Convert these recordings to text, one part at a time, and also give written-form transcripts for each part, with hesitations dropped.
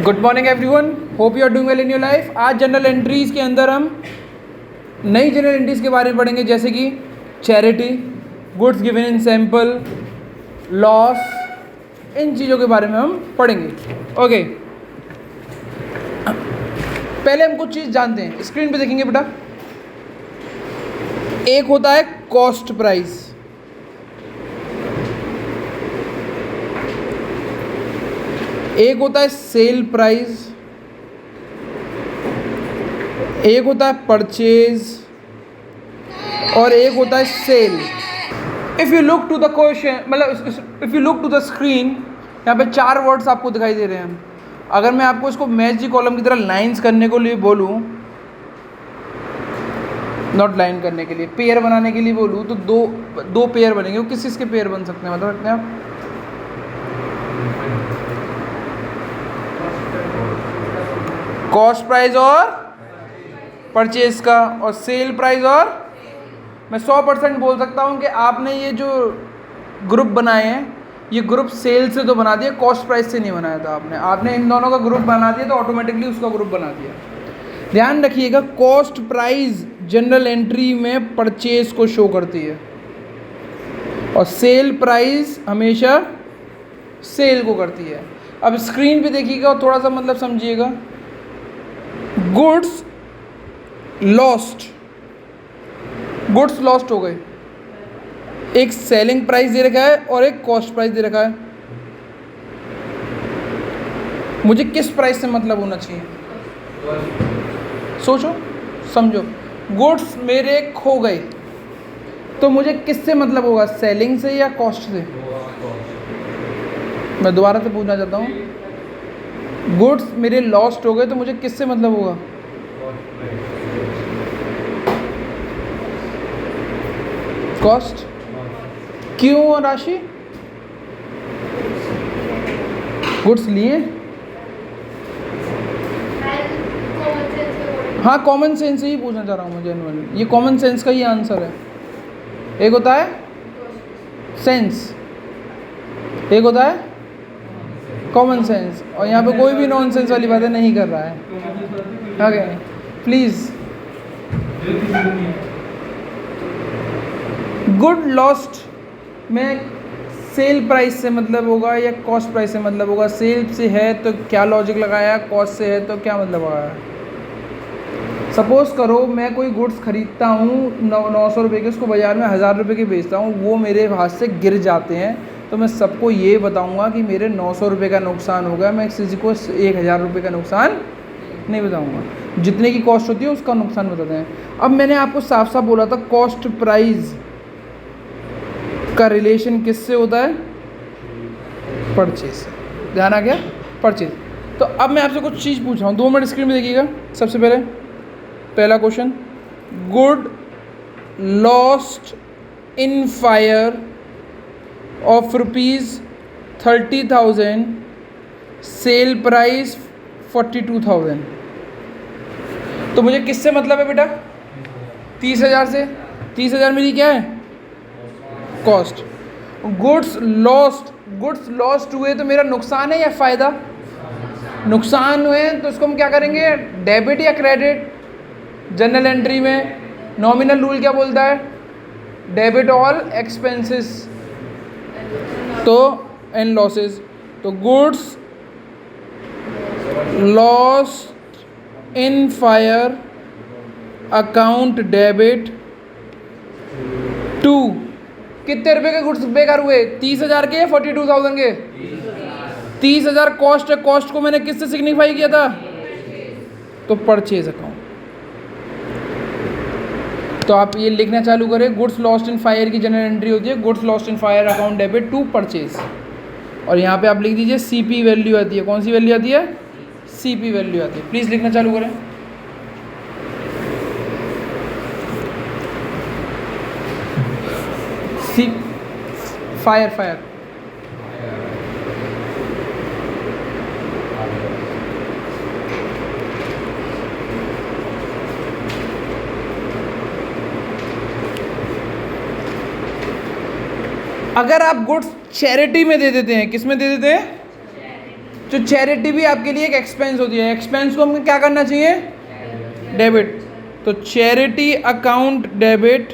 Good morning everyone, hope you are doing well in your life. आज general entries के अंदर हम नई जनरल एंट्रीज के बारे में पढ़ेंगे, जैसे कि charity, goods given in sample, loss, इन चीज़ों के बारे में हम पढ़ेंगे। ओके, पहले हम कुछ चीज़ जानते हैं, स्क्रीन पे देखेंगे बेटा। एक होता है कॉस्ट प्राइस, एक होता है सेल प्राइस, एक होता है परचेज और एक होता है sale. If you look to the question, मतलब if you look to the screen, यहाँ पे 4 वर्ड्स आपको दिखाई दे रहे हैं। अगर मैं आपको इसको मैच दी कॉलम की तरह लाइंस करने को लिए बोलूँ, नॉट लाइन करने के लिए, पेयर बनाने के लिए बोलूँ, तो दो पेयर बनेंगे। वो किस के पेयर बन सकते हैं, मतलब सकते हैं आप? कॉस्ट प्राइस और परचेज का, और सेल प्राइस और, मैं 100% बोल सकता हूँ कि आपने ये जो ग्रुप बनाए हैं, ये ग्रुप सेल से तो बना दिया, कॉस्ट प्राइस से नहीं बनाया था आपने इन दोनों का ग्रुप बना दिया तो ऑटोमेटिकली उसका ग्रुप बना दिया। ध्यान रखिएगा, कॉस्ट प्राइस जनरल एंट्री में परचेज को शो करती है और सेल प्राइस हमेशा सेल को करती है। अब स्क्रीन पे देखिएगा और थोड़ा सा मतलब समझिएगा। गुड्स लॉस्ट हो गए, एक सेलिंग प्राइस दे रखा है और एक कॉस्ट प्राइस दे रखा है। मुझे किस प्राइस से मतलब होना चाहिए, सोचो समझो। गुड्स मेरे खो गए तो मुझे किससे मतलब होगा, सेलिंग से या कॉस्ट से? मैं दोबारा से पूछना चाहता हूँ, गुड्स मेरे लॉस्ट हो गए तो मुझे किससे मतलब होगा? कॉस्ट। क्यों राशि? गुड्स लिए, हाँ कॉमन सेंस से ही पूछना चाह रहा हूँ मैं जेन्युइनली, ये कॉमन सेंस का ही आंसर है। एक होता है सेंस, एक होता है कॉमन सेंस, और यहाँ पे कोई भी नॉनसेंस वाली बातें नहीं कर रहा है। Okay please. गुड लॉस्ट में सेल प्राइस से मतलब होगा या कॉस्ट प्राइस से मतलब होगा? सेल से है तो क्या लॉजिक लगाया, कॉस्ट से है तो क्या मतलब आया? सपोज़ करो मैं कोई गुड्स खरीदता हूँ 900 रुपये के, उसको बाज़ार में 1000 रुपये के बेचता हूँ, वो मेरे हाथ से गिर जाते हैं, तो मैं सबको ये बताऊंगा कि मेरे 900 रुपये का नुकसान हो गया, मैं किसी को 1000 रुपये का नुकसान नहीं बताऊंगा। जितने की कॉस्ट होती है उसका नुकसान बताते हैं। अब मैंने आपको साफ साफ बोला था कॉस्ट प्राइस का रिलेशन किससे होता है? परचेज से। ध्यान आ गया? परचेज। तो अब मैं आपसे कुछ चीज़ पूछ रहा हूँ, 2 मिनट स्क्रीन में देखिएगा। सबसे पहला question, good lost in fire of ₹30,000, sale price 42,000। तो मुझे किससे मतलब है बेटा? 30,000 से। 30,000 मेरी क्या है? कॉस्ट। गुड्स लॉस्ट हुए तो मेरा नुकसान है या फ़ायदा? नुकसान हुए तो इसको हम क्या करेंगे, डेबिट या क्रेडिट? जनरल एंट्री में नॉमिनल रूल क्या बोलता है? डेबिट ऑल एक्सपेंसेस तो एंड लॉसेस। तो goods lost in fire account debit to, कितने रुपए के गुड्स बेकार हुए? 30,000 के या 42,000 के? 30,000 कॉस्ट है, कॉस्ट को मैंने किससे सिग्निफाई किया था? तो परचेज अकाउंट। तो आप ये लिखना चालू करें, गुड्स लॉस्ट इन फायर की जनरल एंट्री होती है goods lost in fire account debit to purchase, और यहाँ पे आप लिख दीजिए सीपी वैल्यू आती है। कौन सी वैल्यू आती है? सीपी वैल्यू आती है। प्लीज़ लिखना चालू करें। सी फायर अगर आप गुड्स चैरिटी में दे देते हैं, किस में दे देते हैं? जो चैरिटी भी आपके लिए एक एक्सपेंस होती है, एक्सपेंस को हमें क्या करना चाहिए, डेबिट। तो चैरिटी अकाउंट डेबिट,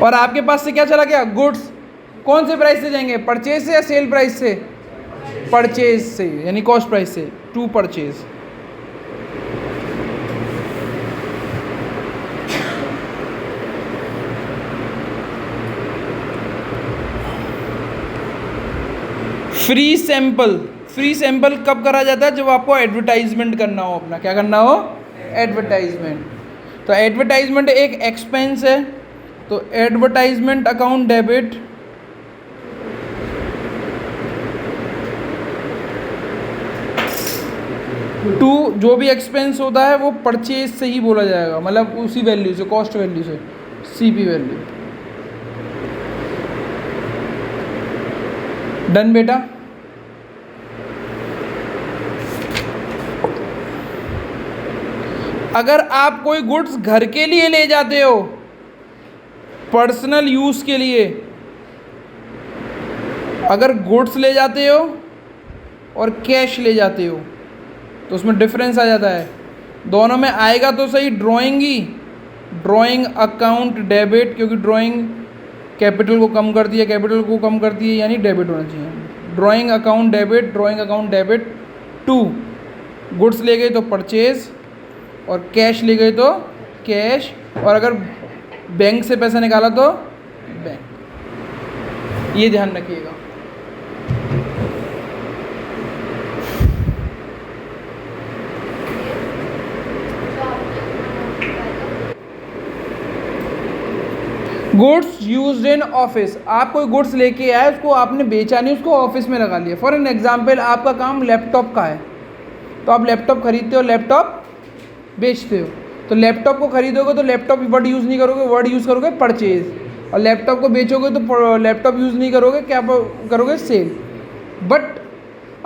और आपके पास से क्या चला गया, गुड्स। कौन से प्राइस से जाएंगे, परचेज से या सेल प्राइस से, परचेज से, यानी कॉस्ट प्राइस से, to purchase. Free sample, free sample कब करा जाता है, जब आपको एडवर्टाइजमेंट करना हो अपना, क्या करना हो, एडवर्टाइजमेंट। तो एडवर्टाइजमेंट एक एक्सपेंस है, तो एडवर्टाइजमेंट अकाउंट डेबिट टू, जो भी एक्सपेंस होता है वो परचेज से ही बोला जाएगा, मतलब उसी वैल्यू से, कॉस्ट वैल्यू से, सीपी वैल्यू। डन बेटा। अगर आप कोई गुड्स घर के लिए ले जाते हो, पर्सनल यूज़ के लिए, अगर गुड्स ले जाते हो और कैश ले जाते हो तो उसमें डिफरेंस आ जाता है। दोनों में आएगा तो सही ड्राइंग ही, ड्राइंग अकाउंट डेबिट, क्योंकि ड्राइंग कैपिटल को कम करती है, कैपिटल को कम करती है, यानी डेबिट होना चाहिए। Drawing account debit, drawing account debit to, goods ले गए तो परचेज, और कैश ले गए तो कैश, और अगर बैंक से पैसा निकाला तो बैंक। ये ध्यान रखिएगा। गुड्स यूज्ड इन ऑफिस, आप कोई गुड्स लेके आए, उसको आपने बेचा नहीं, उसको ऑफिस में लगा लिया। फॉर एन एग्जाम्पल, आपका काम लैपटॉप का है, तो आप लैपटॉप खरीदते हो, लैपटॉप बेचते हो। तो लैपटॉप को खरीदोगे तो लैपटॉप वर्ड यूज़ नहीं करोगे, वर्ड यूज़ करोगे परचेज, और लैपटॉप को बेचोगे तो लैपटॉप यूज़ नहीं करोगे, क्या करोगे, सेल। बट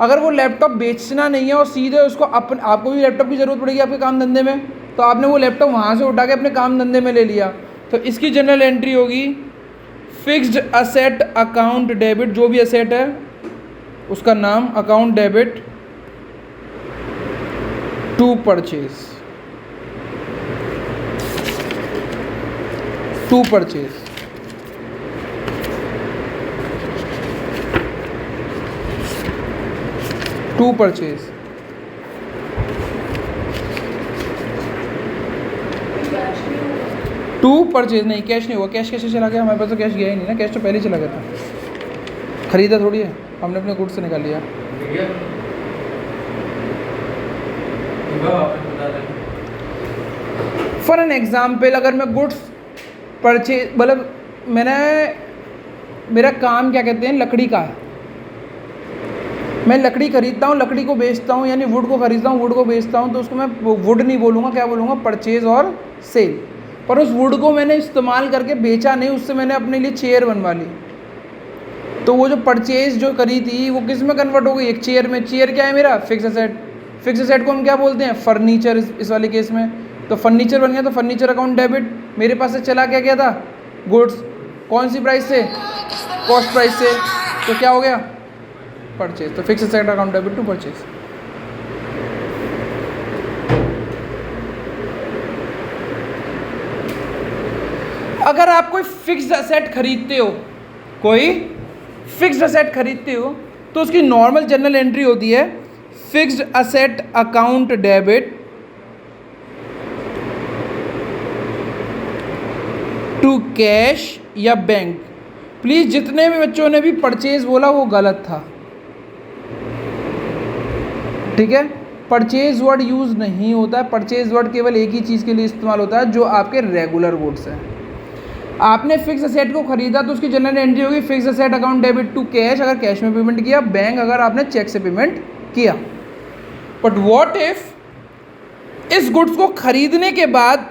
अगर वो लैपटॉप बेचना नहीं है और सीधे उसको आपको भी लैपटॉप की ज़रूरत पड़ेगी आपके काम धंधे में, तो आपने वो लैपटॉप वहाँ से उठा के अपने काम धंधे में ले लिया, तो इसकी जनरल एंट्री होगी फिक्स्ड असेट अकाउंट डेबिट, जो भी असेट है उसका नाम account debit to purchase, to purchase. To purchase, to purchase नहीं, कैश नहीं हुआ। कैश कैसे चला गया, हमारे पास तो कैश गया ही नहीं ना, कैश तो पहले ही चला गया था, खरीदा थोड़ी है, हमने अपने गुड्स से निकाल लिया। फॉर एन एग्जाम्पल, अगर मैं गुड्स परचेज, मतलब मेरा काम क्या कहते हैं, लकड़ी का है, मैं लकड़ी खरीदता हूँ, लकड़ी को बेचता हूँ, यानी वुड को खरीदता हूँ, वुड को बेचता हूँ, तो उसको मैं वुड नहीं बोलूँगा, क्या बोलूँगा, परचेज और सेल। पर उस वुड को मैंने इस्तेमाल करके बेचा नहीं, उससे मैंने अपने लिए चेयर बनवा ली, तो वो जो परचेज जो करी थी वो किस में कन्वर्ट हो गई, एक चेयर में। चेयर क्या है मेरा, फिक्स असेट। फिक्स असेट को हम क्या बोलते हैं, फर्नीचर, इस वाले केस में। तो फर्नीचर बन गया, तो फर्नीचर अकाउंट डेबिट। मेरे पास से चला क्या गया था, गुड्स, कौन सी प्राइस से, कॉस्ट प्राइस से, तो क्या हो गया, परचेज। तो fix asset account debit to purchase. अगर आप कोई फिक्स्ड असेट खरीदते हो, कोई फिक्स्ड असेट खरीदते हो, तो उसकी नॉर्मल जनरल एंट्री होती है fixed asset account debit to cash या बैंक। प्लीज जितने भी बच्चों ने भी परचेज बोला वो गलत था, ठीक है। परचेज वर्ड यूज नहीं होता है, परचेज वर्ड केवल एक ही चीज़ के लिए इस्तेमाल होता है, जो आपके रेगुलर गुड्स हैं। आपने फिक्स असेट को खरीदा तो उसकी जनरल एंट्री होगी fix asset account debit to cash, अगर कैश में पेमेंट किया, बैंक अगर आपने चेक से पेमेंट किया। बट व्हाट इफ इस गुड्स को खरीदने के बाद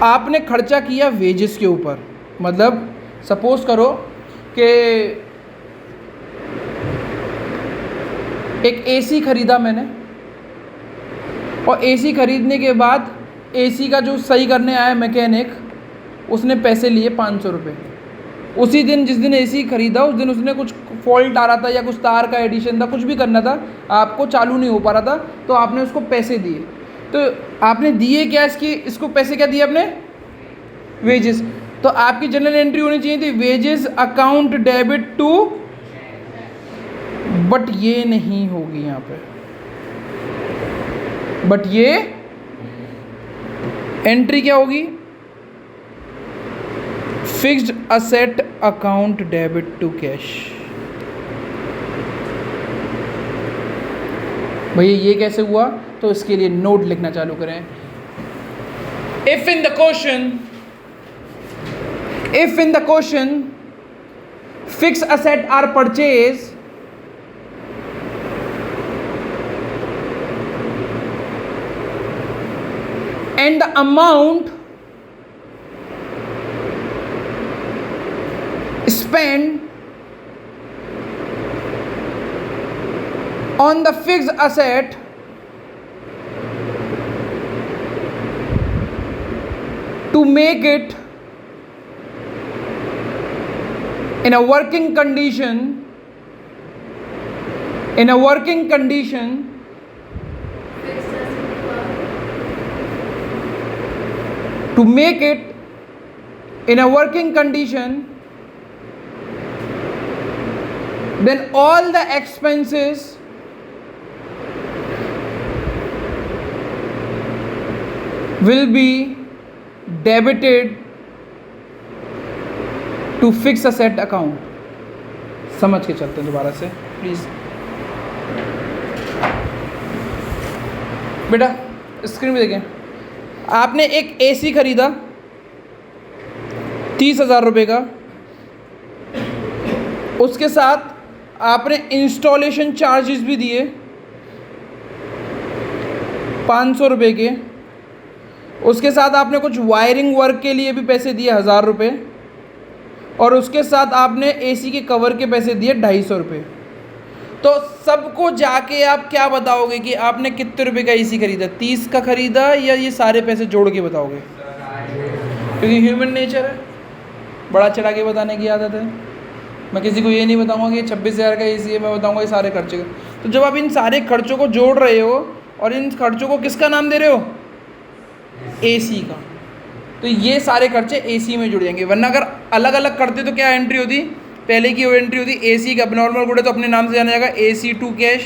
आपने खर्चा किया वेजेस के ऊपर, मतलब सपोज करो कि एक एसी खरीदा मैंने, और एसी खरीदने के बाद एसी का जो सही करने आया मैकेनिक, उसने पैसे लिए 500 रुपये। उसी दिन जिस दिन एसी खरीदा उस दिन उसने कुछ फॉल्ट आ रहा था या कुछ तार का एडिशन था, कुछ भी करना था, आपको चालू नहीं हो पा रहा था, तो आपने उसको पैसे दिए। तो आपने दिए क्या, इसको पैसे क्या दिए आपने, वेजेस। तो आपकी जनरल एंट्री होनी चाहिए थी wages account debit to, but ये नहीं होगी यहाँ पे, बट ये एंट्री क्या होगी, fixed asset account debit to cash. भैया ये कैसे हुआ, तो इसके लिए नोट लिखना चालू करें। If in the question fixed asset are purchase and the amount spent on the fixed asset to make it in a working condition, to make it in a working condition, then all the expenses will be debited to fixed asset account। समझ के चलते हैं दोबारा से please. बेटा screen पे देखें, आपने एक एसी खरीदा 30,000 रुपये का, उसके साथ आपने इंस्टॉलेशन चार्जेस भी दिए 500 रुपये के, उसके साथ आपने कुछ वायरिंग वर्क के लिए भी पैसे दिए 1000 रुपये, और उसके साथ आपने एसी के कवर के पैसे दिए 250 रुपये। तो सबको जाके आप क्या बताओगे कि आपने कितने रुपए का एसी खरीदा, 30 का खरीदा या ये सारे पैसे जोड़ के बताओगे? क्योंकि ह्यूमन नेचर है, बड़ा चढ़ा के बताने की आदत है। मैं किसी को ये नहीं बताऊंगा कि 26,000 का एसी है, मैं बताऊंगा ये सारे खर्चे का। तो जब आप इन सारे खर्चों को जोड़ रहे हो और इन खर्चों को किसका नाम दे रहे हो, एसी का, तो ये सारे खर्चे एसी में जुड़ जाएंगे। वरना अगर अलग अलग करते तो क्या एंट्री होती, पहले की वो एंट्री होती एसी का नॉर्मल गुड है तो अपने नाम से जाना जाएगा एसी टू कैश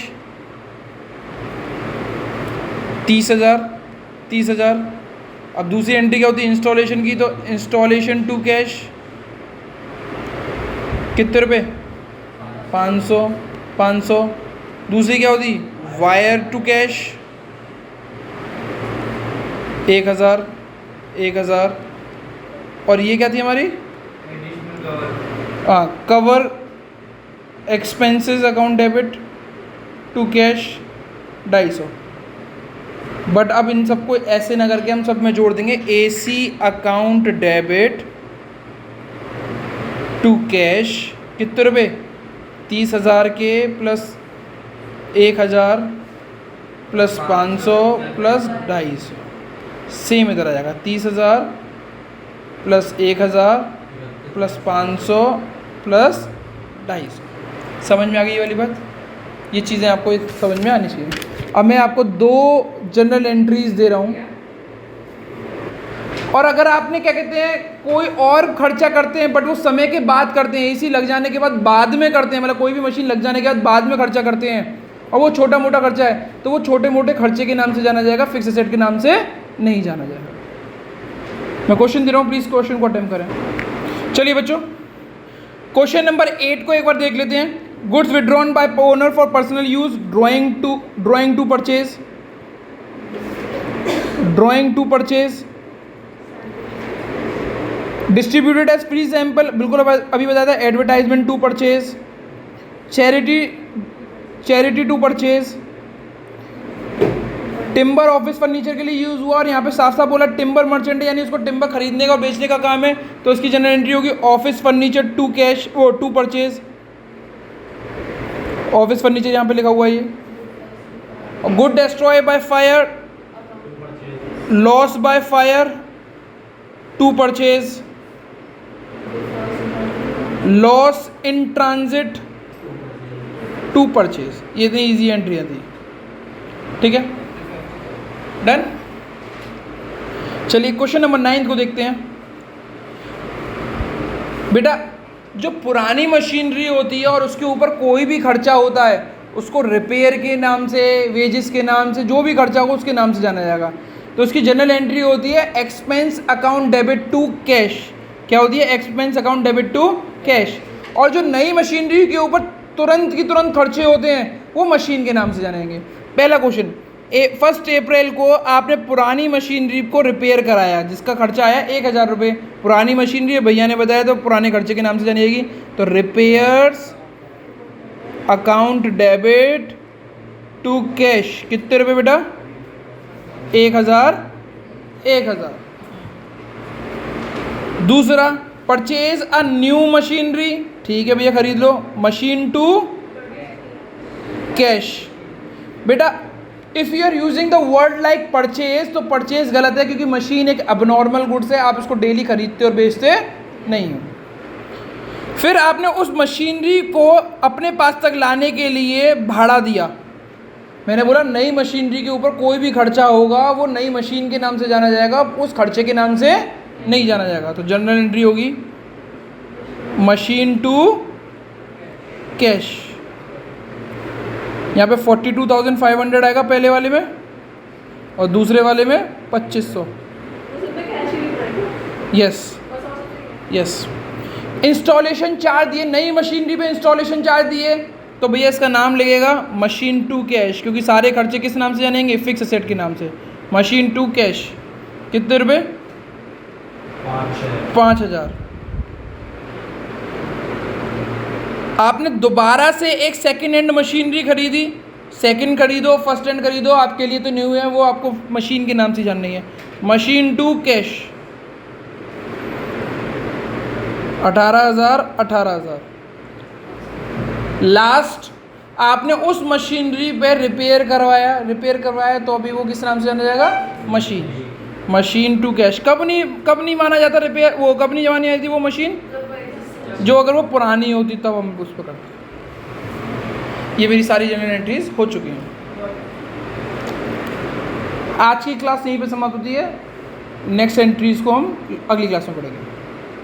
30,000। अब दूसरी एंट्री क्या होती है इंस्टॉलेशन की, तो इंस्टॉलेशन टू कैश कितने रुपए, 500। दूसरी क्या होती वायर टू कैश 1,000। और ये क्या थी हमारी cover expenses account debit to cash 250। But अब इन सबको ऐसे ना करके हम सब में जोड़ देंगे AC account debit to cash कितने रुपए, 30,000 के प्लस 1,000 प्लस 500 प्लस 250, सेम इधर आ जाएगा 30,000 प्लस 1,000 प्लस 500 प्लस 250। समझ में आ गई ये वाली बात? ये चीज़ें आपको समझ में आनी चाहिए। अब मैं आपको 2 जनरल एंट्रीज दे रहा हूँ, और अगर आपने क्या कहते हैं कोई और खर्चा करते हैं बट वो समय के बाद करते हैं, एसी लग जाने के बाद में करते हैं, मतलब कोई भी मशीन लग जाने के बाद में खर्चा करते हैं, और वो छोटा मोटा खर्चा है, तो वो छोटे मोटे खर्चे के नाम से जाना जाएगा, फिक्स एसेट के नाम से नहीं जाना जाएगा। मैं क्वेश्चन दे रहा हूँ, प्लीज़ क्वेश्चन को अटेम्प्ट करें। चलिए बच्चों, क्वेश्चन नंबर 8 को एक बार देख लेते हैं। Goods withdrawn by owner for personal use, drawing to purchase, distributed as free sample, बिल्कुल अभी बताया था, advertisement to purchase, charity to purchase, timber office furniture के लिए यूज़ हुआ, और यहाँ पे साफ साफ बोला टिम्बर मर्चेंट, यानी उसको टिम्बर खरीदने का और बेचने का काम है, तो इसकी जनरल एंट्री होगी office furniture to cash to purchase. Office furniture यहाँ पे लिखा हुआ है ये। Good destroy by fire, loss by fire to purchase, loss in transit to purchase, ये इतनी ईजी एंट्रियाँ थी। ठीक है, डन। चलिए क्वेश्चन नंबर 9 को देखते हैं। बेटा जो पुरानी मशीनरी होती है और उसके ऊपर कोई भी खर्चा होता है उसको रिपेयर के नाम से, वेजेस के नाम से, जो भी खर्चा होगा उसके नाम से जाना जाएगा। तो उसकी जनरल एंट्री होती है expense account debit to cash. क्या होती है? Expense account debit to cash. और जो नई मशीनरी के ऊपर तुरंत की तुरंत खर्चे होते हैं वो मशीन के नाम से जानेंगे। पहला क्वेश्चन, 1 अप्रैल को आपने पुरानी मशीनरी को रिपेयर कराया जिसका खर्चा आया 1000 रुपये। पुरानी मशीनरी है, भैया ने बताया, तो पुराने खर्चे के नाम से जानिएगी। तो repairs account debit to cash कितने रुपये बेटा? 1000। दूसरा, परचेज अ न्यू मशीनरी। ठीक है भैया, खरीद लो। Machine to cash. बेटा if you are using the word like purchase, तो परचेज गलत है क्योंकि मशीन एक अबनॉर्मल गुड्स है, आप इसको डेली खरीदते और बेचते नहीं हो। फिर आपने उस मशीनरी को अपने पास तक लाने के लिए भाड़ा दिया। मैंने बोला नई मशीनरी के ऊपर कोई भी खर्चा होगा वो नई मशीन के नाम से जाना जाएगा, उस खर्चे के नाम से नहीं जाना जाएगा। तो जनरल एंट्री होगी मशीन टू कैश। यहाँ पे 42,500 आएगा पहले वाले में और दूसरे वाले में 2500। यस। इंस्टॉलेशन चार्ज दिए, नई मशीनरी पे इंस्टॉलेशन चार्ज दिए, तो भैया इसका नाम लगेगा मशीन टू कैश, क्योंकि सारे खर्चे किस नाम से जानेंगे? फिक्स एसेट के नाम से। मशीन टू कैश कितने रुपये? 5000। आपने दोबारा से एक सेकेंड हैंड मशीनरी खरीदी, सेकेंड खरीदो फर्स्ट हैंड खरीदो, आपके लिए तो न्यू है, वो आपको मशीन के नाम से जाननी है। Machine to cash 18,000। लास्ट, आपने उस मशीनरी पे रिपेयर करवाया तो अभी वो किस नाम से जाना जाएगा? Machine to cash. कब नहीं माना जाता रिपेयर, वो कब नहीं जमानी आई थी वो मशीन? जो अगर वो पुरानी होती तब हम उस पर करते। ये मेरी सारी जनरल एंट्रीज हो चुकी हैं। आज की क्लास यहीं पे समाप्त होती है। नेक्स्ट एंट्रीज को हम अगली क्लास में पढ़ेंगे।